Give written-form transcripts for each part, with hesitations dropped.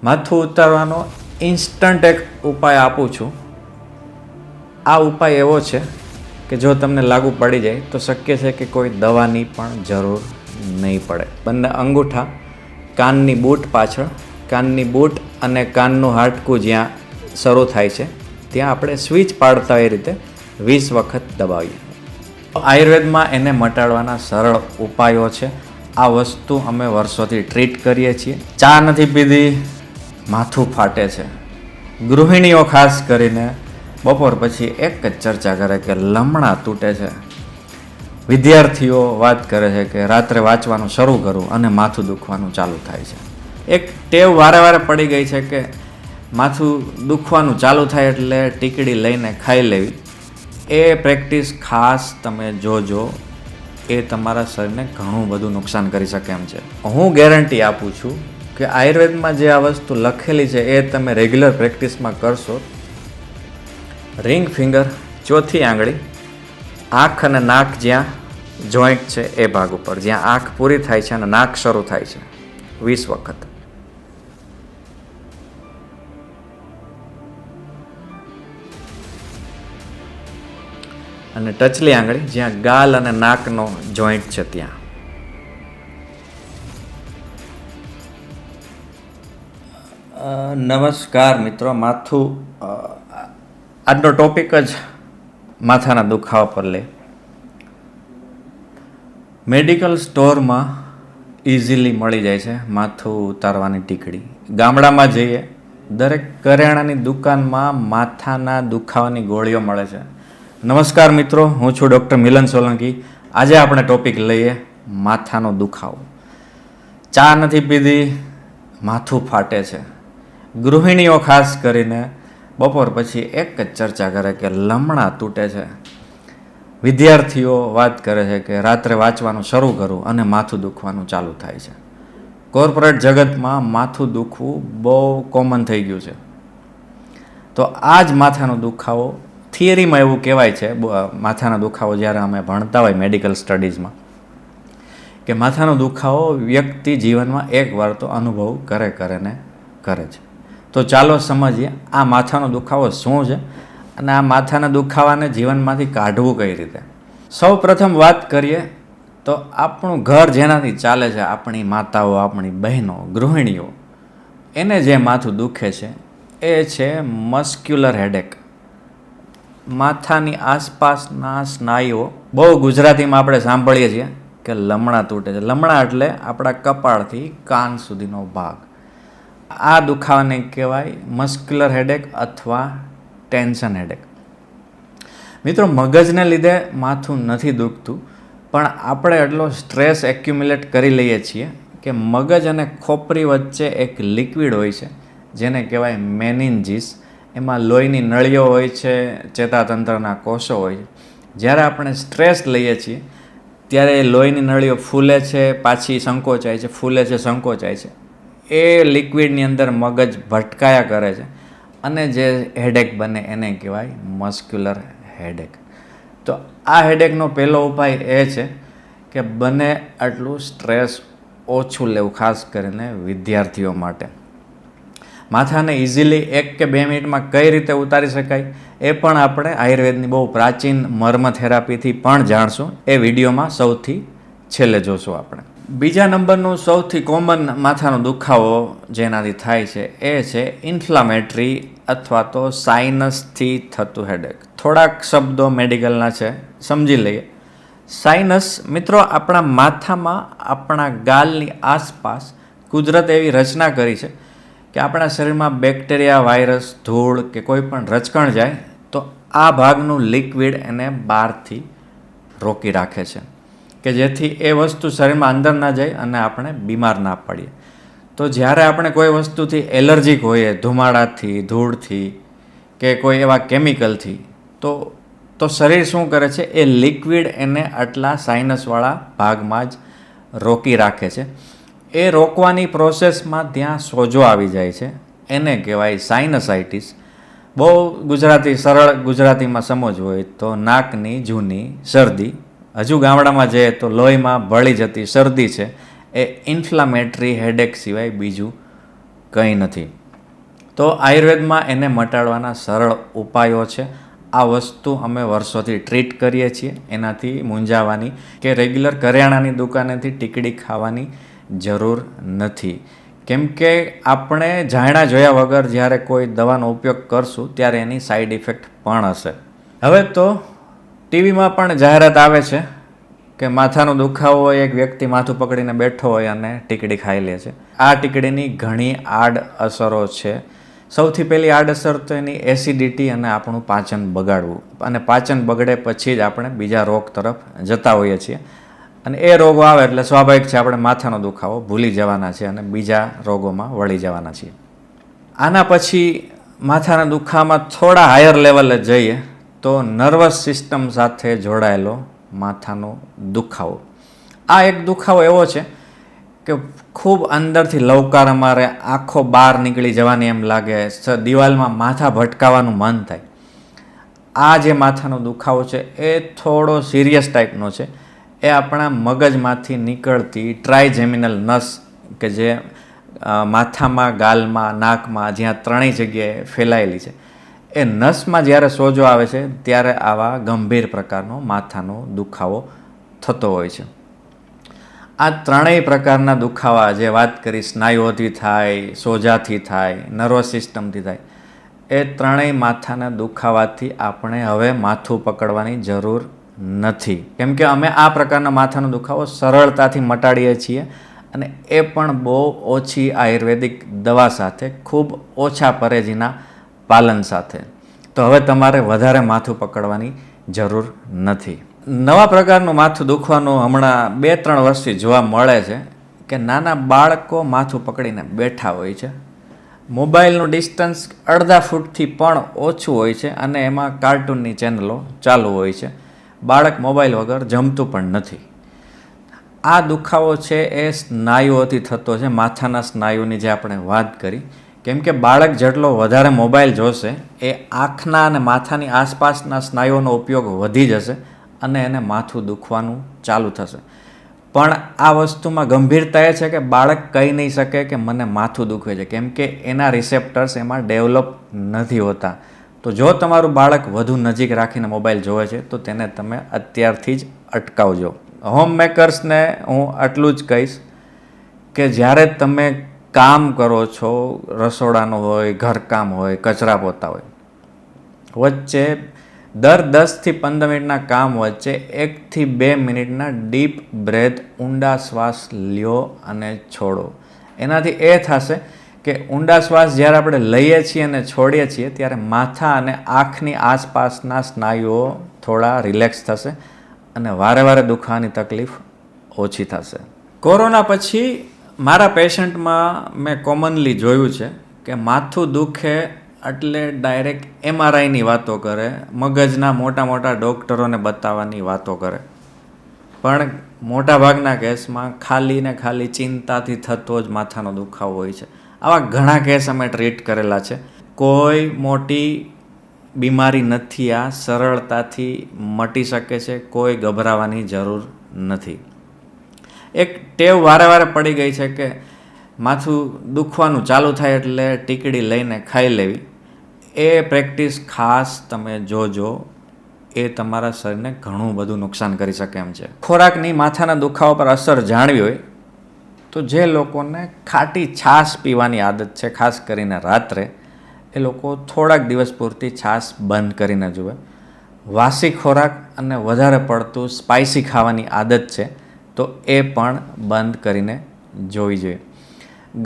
માથું ઉતારવાનો ઇન્સ્ટન્ટ એક ઉપાય આપું છું. આ ઉપાય એવો છે કે જો તમને લાગુ પડી જાય તો શક્ય છે કે કોઈ દવાની પણ જરૂર નહીં પડે. બંને અંગૂઠા કાનની બૂટ પાછળ, કાનની બૂટ અને કાનનું હાડકું જ્યાં શરૂ થાય છે ત્યાં આપણે સ્વિચ પાડતા એ રીતે 20 વખત દબાવીએ. આયુર્વેદમાં એને મટાડવાના સરળ ઉપાયો છે. આ વસ્તુ અમે વર્ષોથી ટ્રીટ કરીએ છીએ. ચા નથી પીધી, માથું ફાટે છે. ગૃહિણીઓ ખાસ કરીને બપોર પછી એક જ ચર્ચા કરે કે લમણા તૂટે છે. વિદ્યાર્થીઓ વાત કરે છે કે રાત્રે વાંચવાનું શરૂ કરું અને માથું દુખવાનું ચાલુ થાય છે. એક ટેવ વારે વારે પડી ગઈ છે કે માથું દુખવાનું ચાલુ થાય એટલે ટીકડી લઈને ખાઈ લેવી. એ પ્રેક્ટિસ ખાસ તમે જોજો, એ તમારા શરીરને ઘણું બધું નુકસાન કરી શકે એમ છે. હું ગેરંટી આપું છું કે આયુર્વેદમાં જે આ વસ્તુ લખેલી છે એ તમે રેગ્યુલર પ્રેક્ટિસમાં કરશો. રિંગ ફિંગર, ચોથી આંગળી, આંખ અને નાક જ્યાં જોઈન્ટ છે એ ભાગ ઉપર, જ્યાં આંખ પૂરી થાય છે અને નાક શરૂ થાય છે, 20 વખત. અને ટચલી આંગળી જ્યાં ગાલ અને નાકનો જોઈન્ટ છે ત્યાં. નમસ્કાર મિત્રો, માથું આજનો ટોપિક જ માથાના દુખાવા પર લે. મેડિકલ સ્ટોરમાં ઇઝીલી મળી જાય છે માથું ઉતારવાની ટીકડી. ગામડામાં જઈએ, દરેક કરિયાણાની દુકાનમાં માથાના દુખાવાની ગોળીઓ મળે છે. નમસ્કાર મિત્રો, હું છું ડૉક્ટર મિલન સોલંકી. આજે આપણે ટોપિક લઈએ માથાનો દુખાવો. ચા નથી પીધી, માથું ફાટે છે. ગૃહિણીઓ ખાસ કરીને બપોર પછી એક જ ચર્ચા કરે કે લમણા તૂટે છે. વિદ્યાર્થીઓ વાત કરે છે કે રાત્રે વાંચવાનું શરૂ કરું અને માથું દુખવાનું ચાલુ થાય છે. કોર્પોરેટ જગતમાં માથું દુખવું બહુ કોમન થઈ ગયું છે. તો આ જ માથાનો દુખાવો, થિયરીમાં એવું કહેવાય છે, માથાનો દુખાવો જ્યારે અમે ભણતા હોય મેડિકલ સ્ટડીઝમાં, કે માથાનો દુખાવો વ્યક્તિ જીવનમાં એકવાર તો અનુભવ કરે છે. તો ચાલો સમજીએ આ માથાનો દુખાવો શું છે અને આ માથાના દુખાવાને જીવનમાંથી કાઢવું કઈ રીતે. સૌ પ્રથમ વાત કરીએ તો આપણું ઘર જેનાથી ચાલે છે, આપણી માતાઓ, આપણી બહેનો, ગૃહિણીઓ, એને જે માથું દુખે છે એ છે મસ્ક્યુલર હેડેક. માથાની આસપાસના સ્નાયુઓ, બહુ ગુજરાતીમાં આપણે સાંભળીએ છીએ કે લમણા તૂટે છે. લમણા એટલે આપણા કપાળથી કાન સુધીનો ભાગ. આ દુખાવાને કહેવાય મસ્ક્યુલર હેડેક અથવા ટેન્શન હેડેક. મિત્રો, મગજને લીધે માથું નથી દુખતું, પણ આપણે એટલો સ્ટ્રેસ એક્યુમ્યુલેટ કરી લઈએ છીએ કે મગજ અને ખોપરી વચ્ચે એક લિક્વિડ હોય છે જેને કહેવાય મેનિન્જીસ. એમાં લોહીની નળીઓ હોય છે, ચેતાતંત્રના કોષો હોય છે. જ્યારે આપણે સ્ટ્રેસ લઈએ છીએ ત્યારે લોહીની નળીઓ ફૂલે છે, પાછી સંકોચાય છે, ફૂલે છે, સંકોચાય છે. એ લિક્વિડની અંદર મગજ ભટકાયા કરે છે અને જે હેડેક બને એને કહેવાય મસ્ક્યુલર હેડેક. તો આ હેડેકનો પહેલો ઉપાય એ છે કે બને આટલું સ્ટ્રેસ ઓછું લેવું, ખાસ કરીને વિદ્યાર્થીઓ માટે. માથાને ઇઝીલી 1 કે 2 મિનિટમાં કઈ રીતે ઉતારી શકાય એ પણ આપણે આયુર્વેદની બહુ પ્રાચીન મર્મ થેરાપીથી પણ જાણશું. એ વિડીયોમાં સૌથી છેલ્લે જોશું આપણે. બીજા નંબરનું સૌથી કોમન માથાનો દુખાવો જેનાથી થાય છે એ છે ઇન્ફ્લામેટરી અથવા તો સાઇનસથી થતું હેડેક. થોડાક શબ્દો મેડિકલના છે, સમજી લઈએ. સાઇનસ, મિત્રો, આપણા માથામાં, આપણા ગાલની આસપાસ કુદરત એવી રચના કરી છે કે આપણા શરીરમાં બેક્ટેરિયા, વાયરસ, ધૂળ કે કોઈ પણ રચકણ જાય તો આ ભાગનું લિક્વિડ એને બહારથી રોકી રાખે છે કે જેથી એ વસ્તુ શરીરમાં અંદર ના જાય અને આપણે બીમાર ના પડીએ. તો જ્યારે આપણે કોઈ વસ્તુથી એલર્જીક હોઈએ, ધુમાડાથી, ધૂળથી કે કોઈ એવા કેમિકલથી, તો શરીર શું કરે છે, એ લિક્વિડ એને આટલા સાઇનસવાળા ભાગમાં જ રોકી રાખે છે. એ રોકવાની પ્રોસેસમાં ત્યાં સોજો આવી જાય છે, એને કહેવાય સાઇનસાઇટિસ. બહુ સરળ ગુજરાતીમાં સમજવું હોય તો નાકની જૂની શરદી. હજુ ગામડામાં જઈએ તો લોહીમાં ભળી જતી શરદી છે એ ઇન્ફ્લામેટરી હેડેક સિવાય બીજું કંઈ નથી. તો આયુર્વેદમાં એને મટાડવાના સરળ ઉપાયો છે. આ વસ્તુ અમે વર્ષોથી ટ્રીટ કરીએ છીએ. એનાથી મૂંઝાવાની કે રેગ્યુલર કરિયાણાની દુકાનેથી ટીકડી ખાવાની જરૂર નથી. કેમ કે આપણે જાણ્યા જોયા વગર જ્યારે કોઈ દવાનો ઉપયોગ કરશું ત્યારે એની સાઈડ ઇફેક્ટ પણ હશે. હવે તો ટીવીમાં પણ જાહેરાત આવે છે કે માથાનો દુખાવો હોય, એક વ્યક્તિ માથું પકડીને બેઠો હોય અને ટીકડી ખાઈ લે છે. આ ટીકડીની ઘણી આડઅસરો છે. સૌથી પહેલી આડઅસર તો એની એસિડિટી અને આપણું પાચન બગાડવું, અને પાચન બગડે પછી જ આપણે બીજા રોગ તરફ જતા હોઈએ છીએ. અને એ રોગો આવે એટલે સ્વાભાવિક છે આપણે માથાનો દુખાવો ભૂલી જવાના છે અને બીજા રોગોમાં વળી જવાના છીએ. આના પછી માથાના દુખાવામાં થોડા હાયર લેવલે જઈએ તો નર્વસ સિસ્ટમ સાથે જોડાયેલો માથાનો દુખાવો. આ એક દુખાવો એવો છે કે ખૂબ અંદરથી લવકાર અમારે આંખો બહાર નીકળી જવાની એમ લાગે, દિવાલમાં માથા ભટકાવાનું મન થાય. આ જે માથાનો દુખાવો છે એ થોડો સિરિયસ ટાઈપનો છે. એ આપણા મગજમાંથી નીકળતી ટ્રાયજેમિનલ નસ કે જે માથામાં, ગાલમાં, નાકમાં, જ્યાં ત્રણેય જગ્યાએ ફેલાયેલી છે, એ નસમાં જ્યારે સોજો આવે છે ત્યારે આવા ગંભીર પ્રકારનો માથાનો દુખાવો થતો હોય છે. આ ત્રણેય પ્રકારના દુખાવા જે વાત કરી, સ્નાયુઓથી થાય, સોજાથી થાય, નર્વસ સિસ્ટમથી થાય, એ ત્રણેય માથાના દુખાવાથી આપણે હવે માથું પકડવાની જરૂર નથી. કેમ કે અમે આ પ્રકારના માથાનો દુખાવો સરળતાથી મટાડીએ છીએ, અને એ પણ બહુ ઓછી આયુર્વેદિક દવા સાથે, ખૂબ ઓછા પરેજીના પાલન સાથે. તો હવે તમારે વધારે માથું પકડવાની જરૂર નથી. નવા પ્રકારનું માથું દુખવાનું હમણાં 2-3 વર્ષથી જોવા મળે છે કે નાના બાળકો માથું પકડીને બેઠા હોય છે. મોબાઈલનું ડિસ્ટન્સ અડધા ફૂટથી પણ ઓછું હોય છે અને એમાં કાર્ટૂનની ચેનલો ચાલુ હોય છે. બાળક મોબાઈલ વગર જમતું પણ નથી. આ દુખાવો છે એ સ્નાયુઓથી થતો છે, માથાના સ્નાયુની જે આપણે વાત કરી. કેમ કે બાળક જેટલો વધારે મોબાઈલ જોશે એ આંખના અને માથાની આસપાસના સ્નાયુઓનો ઉપયોગ વધી જશે અને એને માથું દુખવાનું ચાલુ થશે. પણ આ વસ્તુમાં ગંભીરતા એ છે કે બાળક કહી નહીં શકે કે મને માથું દુખે છે, કેમ કે એના રિસેપ્ટર્સ એમાં ડેવલપ નથી હોતા. તો જો તમારું બાળક વધુ નજીક રાખીને મોબાઈલ જોવે છે તો તેને તમે અત્યારથી જ અટકાવજો. હોમ મેકર્સને હું આટલું જ કહીશ કે જ્યારે તમે કામ કરો છો, રસોડાનું હોય, ઘરકામ હોય, કચરા પોતા હોય, વચ્ચે દર 10 થી 15 મિનિટના કામ વચ્ચે 1 થી 2 મિનિટના ડીપ બ્રેથ, ઊંડા શ્વાસ લ્યો અને છોડો. એનાથી એ થશે કે ઊંડા શ્વાસ જ્યારે આપણે લઈએ છીએ અને છોડીએ છીએ ત્યારે માથા અને આંખની આસપાસના સ્નાયુઓ થોડા રિલેક્સ થશે અને વારે વારે દુખવાની તકલીફ ઓછી થશે. કોરોના પછી મારા પેશન્ટમાં મેં કોમનલી જોયું છે કે માથું દુખે એટલે ડાયરેક્ટ MRIની વાતો કરે, મગજના મોટા મોટા ડૉક્ટરોને બતાવવાની વાતો કરે. પણ મોટાભાગના કેસમાં ખાલી ને ખાલી ચિંતાથી થતો જ માથાનો દુખાવો હોય છે. આવા ઘણા કેસ અમે ટ્રીટ કરેલા છે. કોઈ મોટી બીમારી નથી, આ સરળતાથી મટી શકે છે, કોઈ ગભરાવાની જરૂર નથી. એક ટેવ વારે વારે પડી ગઈ છે કે માથું દુખવાનું ચાલુ થાય એટલે ટીકડી લઈને ખાઈ લેવી. એ પ્રેક્ટિસ ખાસ તમે જોજો, એ તમારા શરીરને ઘણું બધું નુકસાન કરી શકે એમ છે. ખોરાકની માથાના દુખાવા પર અસર જાણવી હોય તો જે લોકોને ખાટી છાશ પીવાની આદત છે, ખાસ કરીને રાત્રે, એ લોકો થોડાક દિવસ પૂરતી છાશ બંધ કરીને જુએ. વાસી ખોરાક અને વધારે પડતું સ્પાઇસી ખાવાની આદત છે તો એ પણ બંધ કરીને જોવી જોઈએ.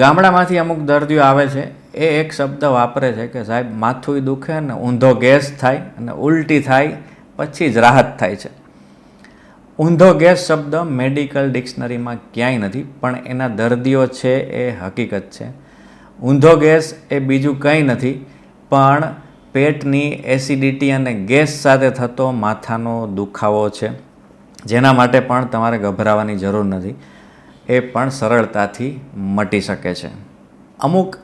ગામડામાંથી અમુક દર્દીઓ આવે છે, એ એક શબ્દ વાપરે છે કે સાહેબ માથું દુખે ને ઊંધો ગેસ થાય અને ઉલટી થાય પછી જ રાહત થાય છે. ઊંધો ગેસ શબ્દ મેડિકલ ડિક્શનરીમાં ક્યાંય નથી, પણ એના દર્દીઓ છે એ હકીકત છે. ઊંધો ગેસ એ બીજું કંઈ નથી પણ પેટની એસિડિટી અને ગેસ સાથે થતો માથાનો દુખાવો છે, જેના માટે પણ તમારે ગભરાવાની જરૂર નથી. એ પણ સરળતાથી મટી શકે છે. અમુક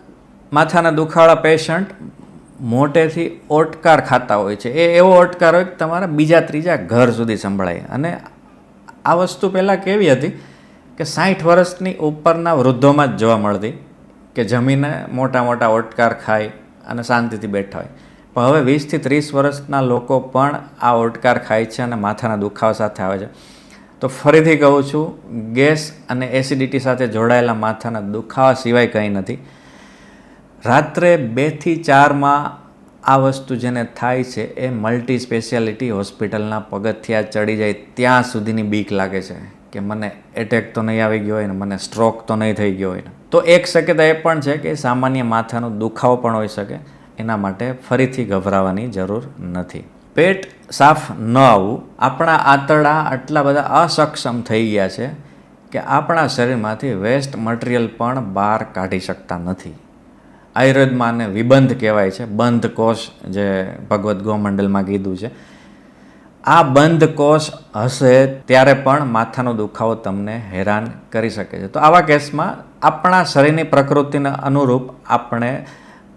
માથાના દુખાવાળા પેશન્ટ મોટેથી ઓટકાર ખાતા હોય છે. એ એવો ઓટકાર હોય કે તમારા બીજા ત્રીજા ઘર સુધી સંભળાય. અને આ વસ્તુ પહેલાં કેવી હતી કે 60 વર્ષની ઉપરના વૃદ્ધોમાં જ જોવા મળતી, કે જમીને મોટા મોટા ઓટકાર ખાય અને શાંતિથી બેઠા હોય. પણ હવે 20 થી 30 વર્ષના લોકો પણ આ ઓટકાર ખાય છે અને માથાના દુખાવા સાથે આવે છે. તો ફરીથી કહું છું, ગેસ અને એસિડિટી સાથે જોડાયેલા માથાના દુખાવા સિવાય કંઈ નથી. રાત્રે 2 થી 4માં આ વસ્તુ જેને થાય છે એ મલ્ટી સ્પેશિયાલિટી હોસ્પિટલના પગથિયા ચડી જાય ત્યાં સુધીની બીક લાગે છે કે મને એટેક તો નહીં આવી ગયો હોય ને, મને સ્ટ્રોક તો નહીં થઈ ગયો હોય ને. તો એક શક્યતા એ પણ છે કે સામાન્ય માથાનો દુખાવો પણ હોઈ શકે. એના માટે ફરીથી ગભરાવાની જરૂર નથી. પેટ સાફ ન આવવું, આપણા આંતરડા આટલા બધા અસક્ષમ થઈ ગયા છે કે આપણા શરીરમાંથી વેસ્ટ મટીરિયલ પણ બહાર કાઢી શકતા નથી. આયુર્વેદમાં આને વિબંધ કહેવાય છે, બંધ કોષ, જે ભગવદ્ ગોમંડલમાં કીધું છે. આ બંધ કોષ હશે ત્યારે પણ માથાનો દુખાવો તમને હેરાન કરી શકે છે. તો આવા કેસમાં આપણા શરીરની પ્રકૃતિને અનુરૂપ આપણે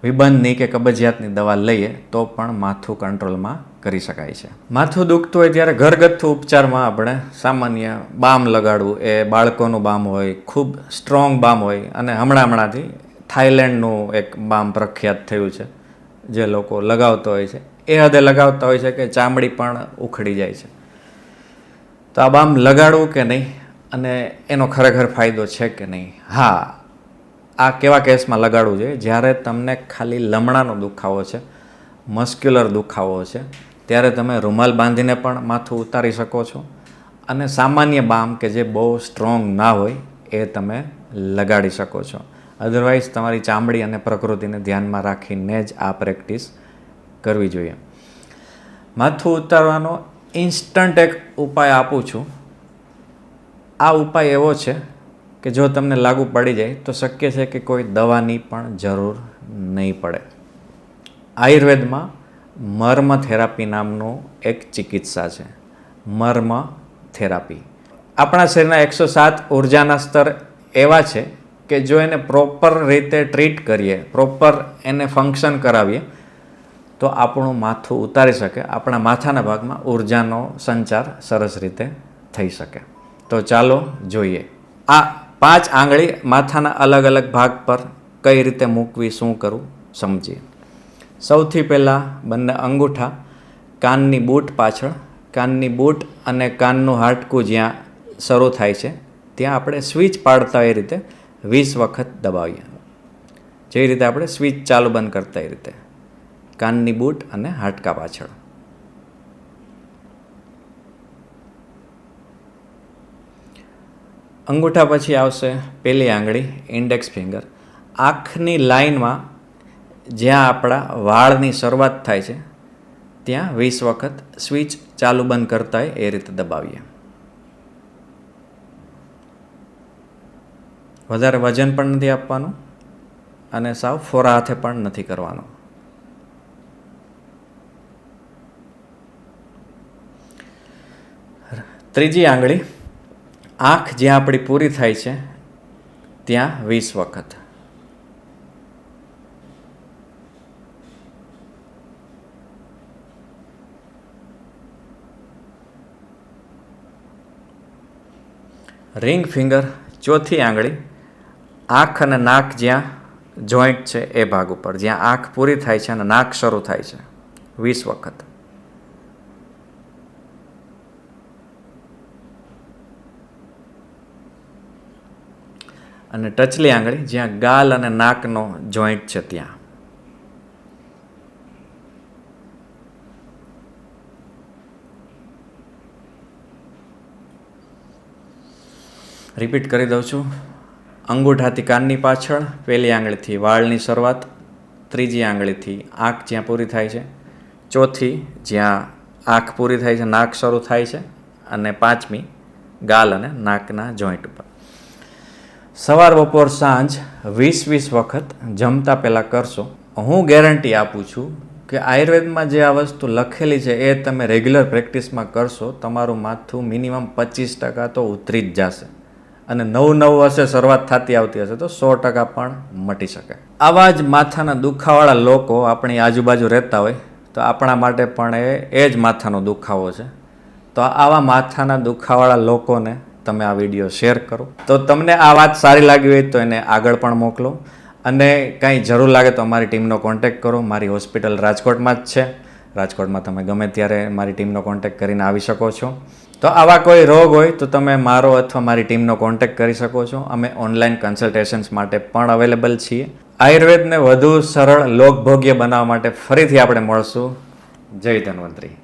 વિબંધની કે કબજિયાતની દવા લઈએ તો પણ માથું કંટ્રોલમાં કરી શકાય છે. માથું દુખતું હોય ત્યારે ઘરગથ્થુ ઉપચારમાં આપણે સામાન્ય બામ લગાડવું, એ બાળકોનું બામ હોય, ખૂબ સ્ટ્રોંગ બામ હોય. અને હમણાંથી થાઈલેન્ડનું એક બામ પ્રખ્યાત થયું છે જે લોકો લગાવતો હોય છે. એ હદે લગાવતા હોય છે કે ચામડી પણ ઉખડી જાય છે. તો આ બામ લગાડવું કે નહીં અને એનો ખરેખર ફાયદો છે કે નહીં? હા, આ કેવા કેસમાં લગાડવું જોઈએ? જ્યારે તમને ખાલી લમણાનો દુખાવો છે, મસ્ક્યુલર દુખાવો છે, ત્યારે તમે રૂમાલ બાંધીને પણ માથું ઉતારી શકો છો. અને સામાન્ય બામ કે જે બહુ સ્ટ્રોંગ ના હોય એ તમે લગાડી શકો છો. અધરવાઇઝ તમારી ચામડી અને પ્રકૃતિને ધ્યાનમાં રાખીને જ આ પ્રેક્ટિસ કરવી જોઈએ. માથું ઉતારવાનો ઇન્સ્ટન્ટ એક ઉપાય આપું છું. આ ઉપાય એવો છે કે જો તમને લાગુ પડી જાય તો શક્ય છે કે કોઈ દવાની પણ જરૂર નહીં પડે. આયુર્વેદમાં મર્મ થેરાપી નામનું એક ચિકિત્સા છે. મર્મ થેરાપી. આપણા શરીરના 107 ઉર્જાના સ્તર એવા છે કે જો એને પ્રોપર રીતે ટ્રીટ કરીએ, પ્રોપર એને ફંક્શન કરાવીએ તો આપણું માથું ઉતારી શકે. આપણા માથાના ભાગમાં ઉર્જાનો સંચાર સરસ રીતે થઈ શકે. તો ચાલો જોઈએ. આ 5 આંગળી માથાના અલગ અલગ ભાગ પર કઈ રીતે મૂકવી, શું કરવું સમજીએ. સૌથી પહેલાં બંને અંગૂઠા કાનની બૂટ પાછળ, કાનની બૂટ અને કાનનું હાડકું જ્યાં શરૂ થાય છે ત્યાં આપણે સ્વિચ પાડતા એ રીતે 20 વખત દબાવીએ. જેવી રીતે આપણે સ્વિચ ચાલુ બંધ કરતા એ રીતે કાનની બૂટ અને હાડકા પાછળ. અંગૂઠા પછી આવશે પહેલી આંગળી, ઇન્ડેક્સ ફિંગર. આંખની લાઇનમાં જ્યાં આપણા વાળની શરૂઆત થાય છે ત્યાં 20 વખત સ્વિચ ચાલુ બંધ કરતા હોય એ રીતે દબાવીએ. વધારે વજન પણ નથી આપવાનું અને સાવ ફોરા હાથે પણ નથી કરવાનું. ત્રીજી આંગળી, આંખ જ્યાં આપણી પૂરી થાય છે ત્યાં 20 વખત. રિંગ ફિંગર, ચોથી આંગળી, આંખ અને નાક જ્યાં જોઈન્ટ છે એ ભાગ ઉપર, જ્યાં આંખ પૂરી થાય છે અને નાક શરૂ થાય છે, 20 વખત. અને ટચલી આંગળી જ્યાં ગાલ અને નાકનો જોઈન્ટ છે ત્યાં. રિપીટ કરી દઉં છું. અંગૂઠાથી કાનની પાછળ, પહેલી આંગળીથી વાળની શરૂઆત, ત્રીજી આંગળીથી આંખ જ્યાં પૂરી થાય છે, ચોથી જ્યાં આંખ પૂરી થાય છે નાક શરૂ થાય છે, અને પાંચમી ગાલ અને નાકના જોઈન્ટ ઉપર. સવાર બપોર સાંજ 20-20 વખત જમતા પહેલાં કરશો. હું ગેરંટી આપું છું કે આયુર્વેદમાં જે આ વસ્તુ લખેલી છે એ તમે રેગ્યુલર પ્રેક્ટિસમાં કરશો, તમારું માથું મિનિમમ 25% તો ઉતરી જ જશે. અને નવું હશે, શરૂઆત થતી આવતી હશે તો 100% પણ મટી શકે. આવા જ માથાના દુખાવાળા લોકો આપણી આજુબાજુ રહેતા હોય તો આપણા માટે પણ એ જ માથાનો દુખાવો છે. તો આવા માથાના દુખાવાળા લોકોને તમે આ વિડીયો શેર કરો. તો તમને આ વાત સારી લાગી હોય તો એને આગળ પણ મોકલો. અને કાંઈ જરૂર લાગે તો અમારી ટીમનો કોન્ટેક્ટ કરો. મારી હોસ્પિટલ રાજકોટમાં જ છે. રાજકોટમાં તમે ગમે ત્યારે મારી ટીમનો કોન્ટેક્ટ કરીને આવી શકો છો. તો આવા કોઈ રોગ હોય તો તમે મારો અથવા મારી ટીમનો કોન્ટેક્ટ કરી શકો છો. અમે ઓનલાઈન કન્સલ્ટેશન્સ માટે પણ અવેલેબલ છીએ. આયુર્વેદને વધુ સરળ લોકભોગ્ય બનાવવા માટે ફરીથી આપણે મળશું. જય ધન્વંતરી.